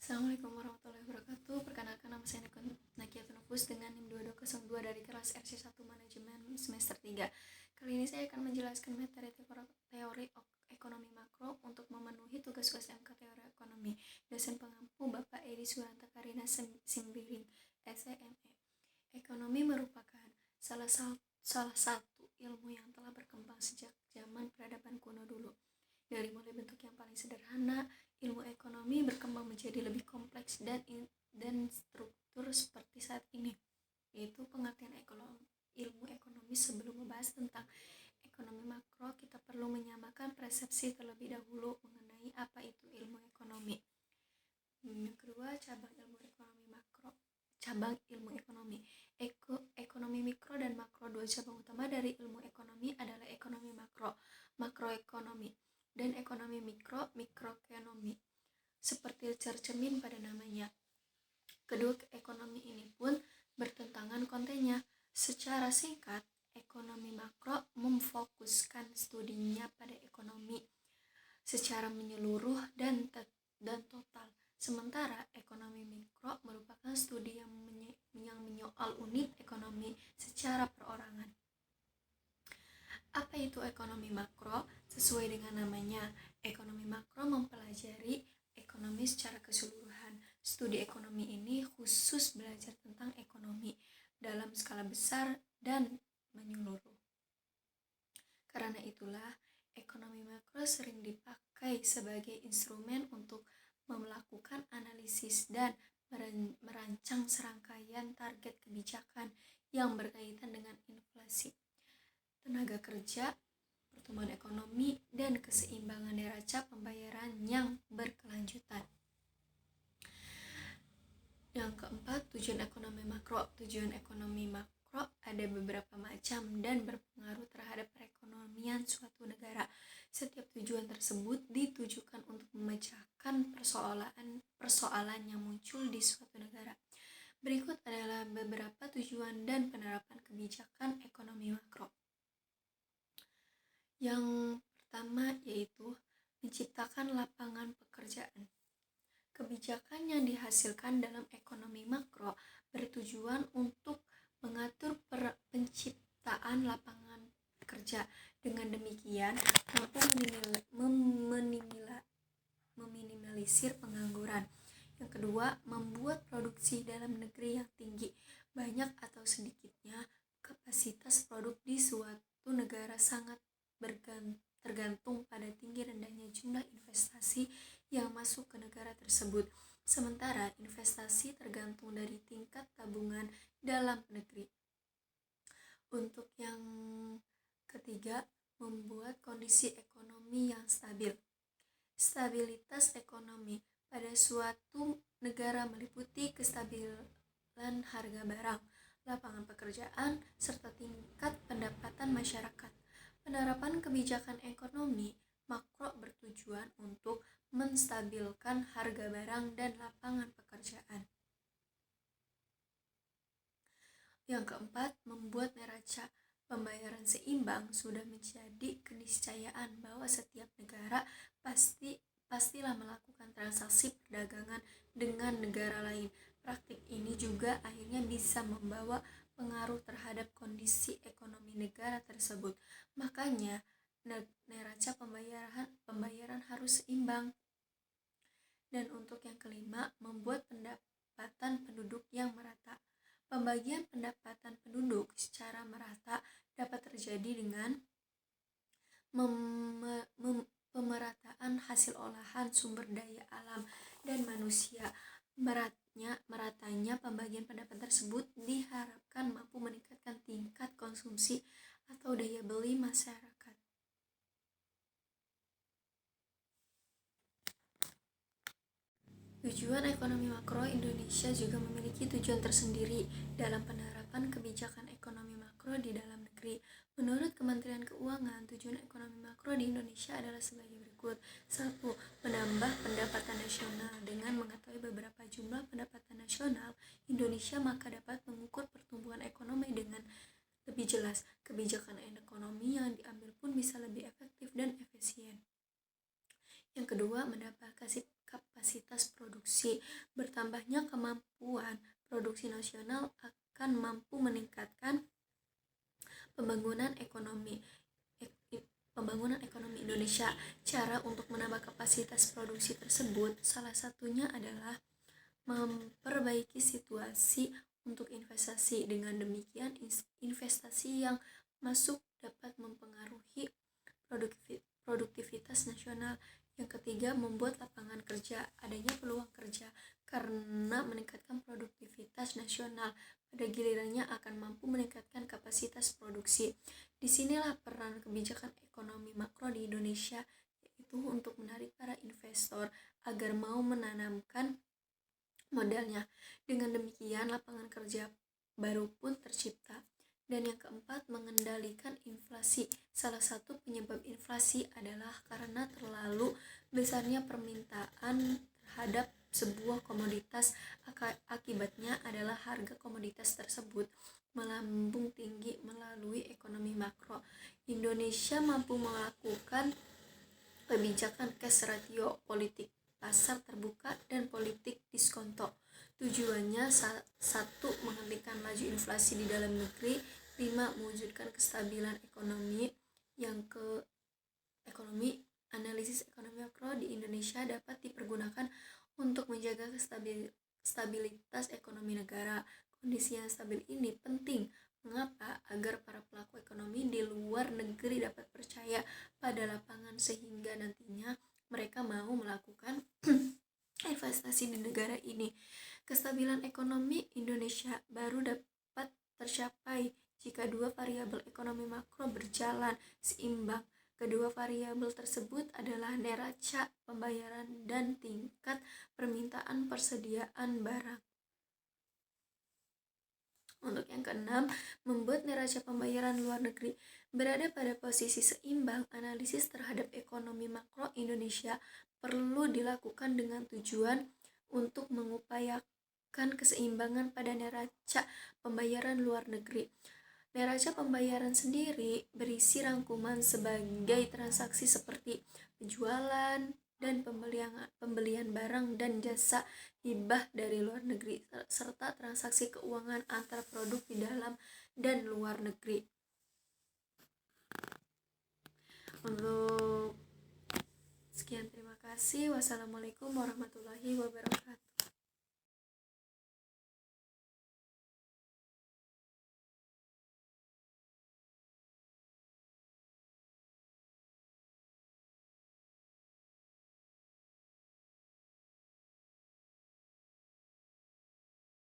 Assalamualaikum warahmatullahi wabarakatuh. Perkenalkan, nama saya Nakia Tunufus dengan NIM 2202 dari kelas RC1 Manajemen semester 3. Kali ini saya akan menjelaskan materi teori ekonomi makro untuk memenuhi tugas USMK teori ekonomi. Dosen pengampu Bapak Edi Suranta Karina Simbiring, SEME. Ekonomi merupakan salah satu ilmu yang telah berkembang sejak zaman peradaban kuno dulu. Dari mulai bentuk yang paling sederhana, ilmu ekonomi berkembang menjadi lebih kompleks dan struktur seperti saat ini, yaitu pengertian ilmu ekonomi. Sebelum membahas tentang ekonomi makro, kita perlu menyamakan persepsi terlebih dahulu mengenai apa itu ilmu ekonomi. Yang kedua, cabang ilmu ekonomi makro. Cabang ilmu ekonomi ekonomi mikro dan makro. Dua cabang utama dari ilmu ekonomi adalah ekonomi makro, makroekonomi, dan ekonomi mikro, mikroekonomi, seperti tercermin pada namanya. Kedua ekonomi ini pun bertentangan kontennya. Secara singkat, ekonomi makro memfokuskan studinya pada ekonomi secara menyeluruh dan total, sementara ekonomi mikro merupakan studi yang menyoal unit ekonomi secara perorangan. Apa itu ekonomi makro? Sesuai dengan namanya, ekonomi makro mempelajari ekonomi secara keseluruhan. Studi ekonomi ini khusus belajar tentang ekonomi dalam skala besar dan menyeluruh. Karena itulah, ekonomi makro sering dipakai sebagai instrumen untuk melakukan analisis dan merancang serangkaian target kebijakan yang berkaitan dengan inflasi, tenaga kerja, pertumbuhan ekonomi, dan keseimbangan neraca pembayaran yang berkelanjutan. Yang keempat, tujuan ekonomi makro. Tujuan ekonomi makro ada beberapa macam dan berpengaruh terhadap perekonomian suatu negara. Setiap tujuan tersebut ditujukan untuk memecahkan persoalan yang muncul di suatu negara. Berikut adalah beberapa tujuan dan penerapan kebijakan ekonomi makro. Yang pertama yaitu menciptakan lapangan pekerjaan. Kebijakan yang dihasilkan dalam ekonomi makro bertujuan untuk mengatur penciptaan lapangan kerja. Dengan demikian, mampu meminimalisir pengangguran. Yang kedua, membuat produksi dalam negeri yang tinggi. Banyak atau sedikitnya, kapasitas produk di suatu negara sangat tergantung pada tinggi rendahnya jumlah investasi yang masuk ke negara tersebut. Sementara investasi tergantung dari tingkat tabungan dalam negeri. Untuk yang ketiga, membuat kondisi ekonomi yang stabil. Stabilitas ekonomi pada suatu negara meliputi kestabilan harga barang, lapangan pekerjaan, serta tingkat pendapatan masyarakat. Penerapan kebijakan ekonomi makro bertujuan untuk menstabilkan harga barang dan lapangan pekerjaan. Yang keempat, membuat neraca pembayaran seimbang. Sudah menjadi keniscayaan bahwa setiap negara pastilah melakukan transaksi perdagangan dengan negara lain. Praktik ini juga akhirnya bisa membawa pengaruh terhadap kondisi ekonomi negara tersebut. Makanya neraca pembayaran harus seimbang. Dan untuk yang kelima, membuat pendapatan penduduk yang merata. Pembagian pendapatan penduduk secara merata dapat terjadi dengan pemerataan hasil olahan sumber daya alam dan manusia. Meratanya pembagian pendapatan tersebut diharapkan mampu meningkatkan tingkat konsumsi atau daya beli masyarakat. Tujuan ekonomi makro. Indonesia juga memiliki tujuan tersendiri dalam penerapan kebijakan ekonomi makro di dalam negeri. Menurut Kementerian Keuangan, tujuan ekonomi makro di Indonesia adalah sebagai berikut. 1. Menambah pendapatan nasional. Dengan mengetahui beberapa jumlah pendapatan nasional Indonesia, maka dapat mengukur pertumbuhan ekonomi dengan lebih jelas. Kebijakan ekonomi yang diambil pun bisa lebih efektif dan efisien. Yang kedua, menambah kapasitas kapasitas produksi. Bertambahnya kemampuan produksi nasional akan mampu meningkatkan pembangunan ekonomi pembangunan ekonomi Indonesia. Cara untuk menambah kapasitas produksi tersebut salah satunya adalah memperbaiki situasi untuk investasi. Dengan demikian, investasi yang masuk dapat mempengaruhi produktivitas nasional. Yang ketiga, membuat lapangan kerja. Adanya peluang kerja karena meningkatkan produktivitas nasional, pada gilirannya akan mampu meningkatkan kapasitas produksi. Disinilah peran kebijakan ekonomi makro di Indonesia, yaitu untuk menarik para investor agar mau menanamkan modalnya. Dengan demikian, lapangan kerja baru pun tercipta. Dan yang keempat, mengendalikan inflasi. Salah satu penyebab inflasi adalah karena terlalu besarnya permintaan terhadap sebuah komoditas. Akibatnya adalah harga komoditas tersebut melambung tinggi. Melalui ekonomi makro, Indonesia mampu melakukan kebijakan cash ratio, politik pasar terbuka, dan politik diskonto. Tujuannya satu, menghentikan laju inflasi di dalam negeri. 5, mewujudkan kestabilan ekonomi. Analisis ekonomi makro di Indonesia dapat dipergunakan untuk menjaga stabilitas ekonomi negara. Kondisi yang stabil ini penting. Mengapa? Agar para pelaku ekonomi di luar negeri dapat percaya pada lapangan, sehingga nantinya mereka mau melakukan investasi di negara ini. Kestabilan ekonomi Indonesia baru dapat tercapai jika dua variabel ekonomi makro berjalan seimbang. Kedua variabel tersebut adalah neraca pembayaran dan tingkat permintaan persediaan barang. Untuk yang keenam, membuat neraca pembayaran luar negeri berada pada posisi seimbang. Analisis terhadap ekonomi makro Indonesia perlu dilakukan dengan tujuan untuk mengupayakan keseimbangan pada neraca pembayaran luar negeri. Neraca pembayaran sendiri berisi rangkuman sebagai transaksi seperti penjualan dan pembelian barang dan jasa, hibah dari luar negeri, serta transaksi keuangan antar produk di dalam dan luar negeri. Untuk sekian, terima kasih. Wassalamualaikum warahmatullahi wabarakatuh.